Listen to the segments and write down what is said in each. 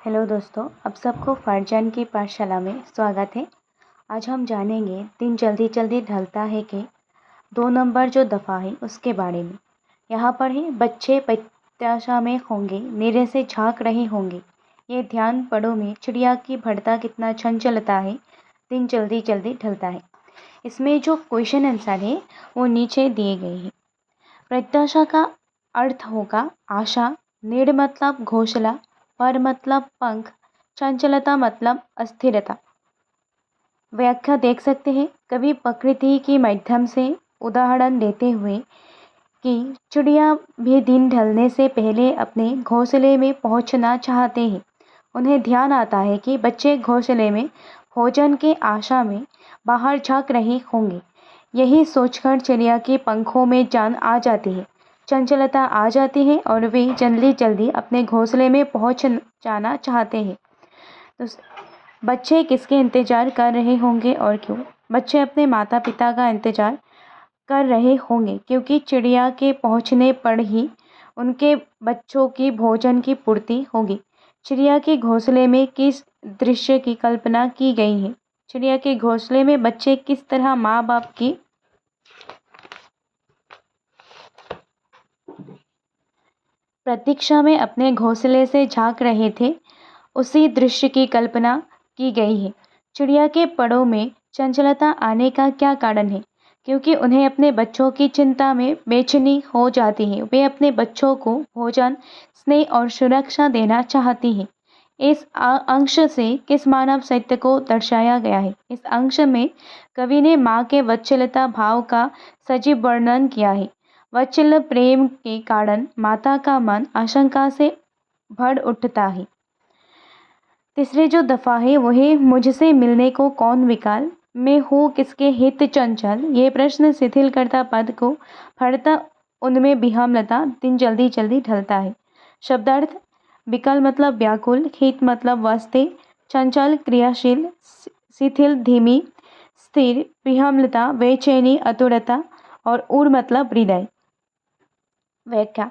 Hello दोस्तों, आप सबको फरजान की पाठशाला में स्वागत है। आज हम जानेंगे दिन जल्दी जल्दी ढलता है के 2 नंबर जो दफ़ा है उसके बारे में। यहाँ पर है बच्चे प्रत्याशा में होंगे, नीरे से झांक रहे होंगे। ये ध्यान पड़ो में चिड़िया की बढ़ता कितना चंचलता है, दिन जल्दी जल्दी ढलता है। इसमें जो क्वेश्चन आंसर है वो नीचे दिए गए हैं। प्रत्याशा का अर्थ होगा आशा, नीड़ मतलब घोंसला, पर मतलब पंख, चंचलता मतलब अस्थिरता। व्याख्या देख सकते हैं। कवि प्रकृति के माध्यम से उदाहरण देते हुए कि चिड़िया भी दिन ढलने से पहले अपने घोंसले में पहुंचना चाहते हैं। उन्हें ध्यान आता है कि बच्चे घोंसले में भोजन के आशा में बाहर झांक रहे होंगे। यही सोचकर चिड़िया के पंखों में जान आ जाती है, चंचलता आ जाती है और वे जल्दी जल्दी अपने घोंसले में पहुंच जाना चाहते हैं। तो बच्चे किसके इंतजार कर रहे होंगे और क्यों? बच्चे अपने माता पिता का इंतजार कर रहे होंगे क्योंकि चिड़िया के पहुंचने पर ही उनके बच्चों की भोजन की पूर्ति होगी। चिड़िया के घोंसले में किस दृश्य की कल्पना की गई है? चिड़िया के घोंसले में बच्चे किस तरह माँ बाप की प्रतीक्षा में अपने घोंसले से झांक रहे थे, उसी दृश्य की कल्पना की गई है। चिड़िया के पड़ों में चंचलता आने का क्या कारण है? क्योंकि उन्हें अपने बच्चों की चिंता में बेचैनी हो जाती है। वे अपने बच्चों को भोजन, स्नेह और सुरक्षा देना चाहती हैं। इस अंश से किस मानव सत्य को दर्शाया गया है? इस अंश में कवि ने माँ के वात्सल्यता भाव का सजीव वर्णन किया है। वात्सल्य प्रेम के कारण माता का मन आशंका से भर उठता है। तीसरी जो दफ़ा है वो है मुझसे मिलने को कौन विकल, मैं हूँ किसके हित चंचल। ये प्रश्न शिथिल करता पद को फड़ता उनमें विहंगता, दिन जल्दी जल्दी ढलता है। शब्दार्थ विकल मतलब व्याकुल, हित मतलब वास्ते, चंचल क्रियाशील, शिथिल धीमी, स्थिर, विहंगता बेचैनी आतुरता और उर मतलब हृदय। व्याख्या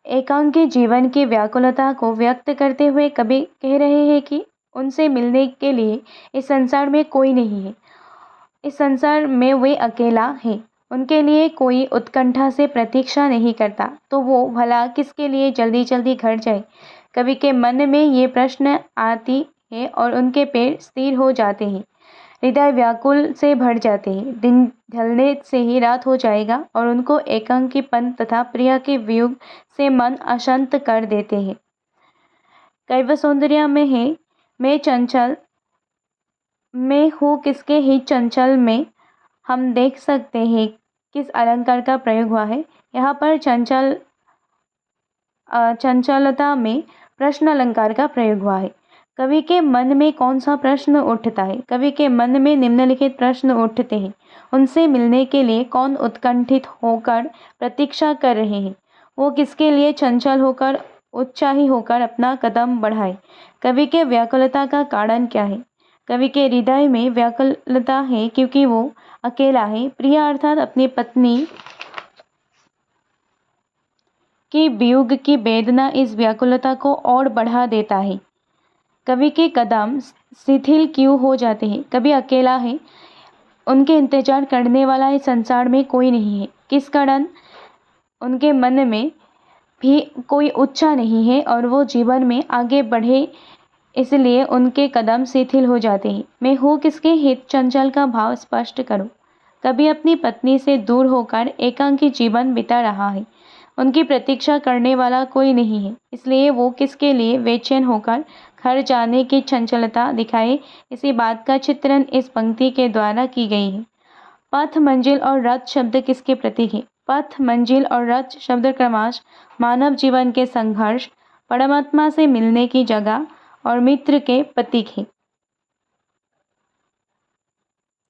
एकांकी जीवन की व्याकुलता को व्यक्त करते हुए कवि कह रहे हैं कि उनसे मिलने के लिए इस संसार में कोई नहीं है। इस संसार में वे अकेला है। उनके लिए कोई उत्कंठा से प्रतीक्षा नहीं करता, तो वो भला किसके लिए जल्दी जल्दी घर जाए? कवि के मन में ये प्रश्न आती है और उनके पैर स्थिर हो जाते हैं। हृदय व्याकुल से भर जाते हैं। दिन ढलने से ही रात हो जाएगा और उनको एकांकीपन तथा प्रिया के वियोग से मन अशांत कर देते हैं। काव्य सौंदर्य में है मैं चंचल, मैं हूँ किसके ही चंचल में हम देख सकते हैं किस अलंकार का प्रयोग हुआ है। यहाँ पर चंचलता में प्रश्न अलंकार का प्रयोग हुआ है। कवि के मन में कौन सा प्रश्न उठता है? कवि के मन में निम्नलिखित प्रश्न उठते हैं। उनसे मिलने के लिए कौन उत्कंठित होकर प्रतीक्षा कर रहे हैं? वो किसके लिए चंचल होकर उत्साही होकर अपना कदम बढ़ाए? कवि के व्याकुलता का कारण क्या है? कवि के हृदय में व्याकुलता है क्योंकि वो अकेला है। प्रिया अर्थात अपनी पत्नी कि वियोग की वेदना इस व्याकुलता को और बढ़ा देता है। कवि के कदम शिथिल क्यों हो जाते हैं? कवि अकेला है, उनके इंतजार करने वाला इस संसार में कोई नहीं है। किस कारण? उनके मन में भी कोई उत्साह नहीं है और वो जीवन में आगे बढ़े, इसलिए उनके कदम शिथिल हो जाते हैं। मैं हूँ किसके हित चंचल का भाव स्पष्ट करो। कभी अपनी पत्नी से दूर होकर एकांकी जीवन बिता रहा है। उनकी प्रतीक्षा करने वाला कोई नहीं है, इसलिए वो किसके लिए बेचैन होकर घर जाने की चंचलता दिखाए। इसी बात का चित्रण इस पंक्ति के द्वारा की गई है। पथ, मंजिल और रथ शब्द किसके प्रतीक है? पथ, मंजिल और रथ शब्द क्रमशः मानव जीवन के संघर्ष, परमात्मा से मिलने की जगह और मित्र के प्रतीक है।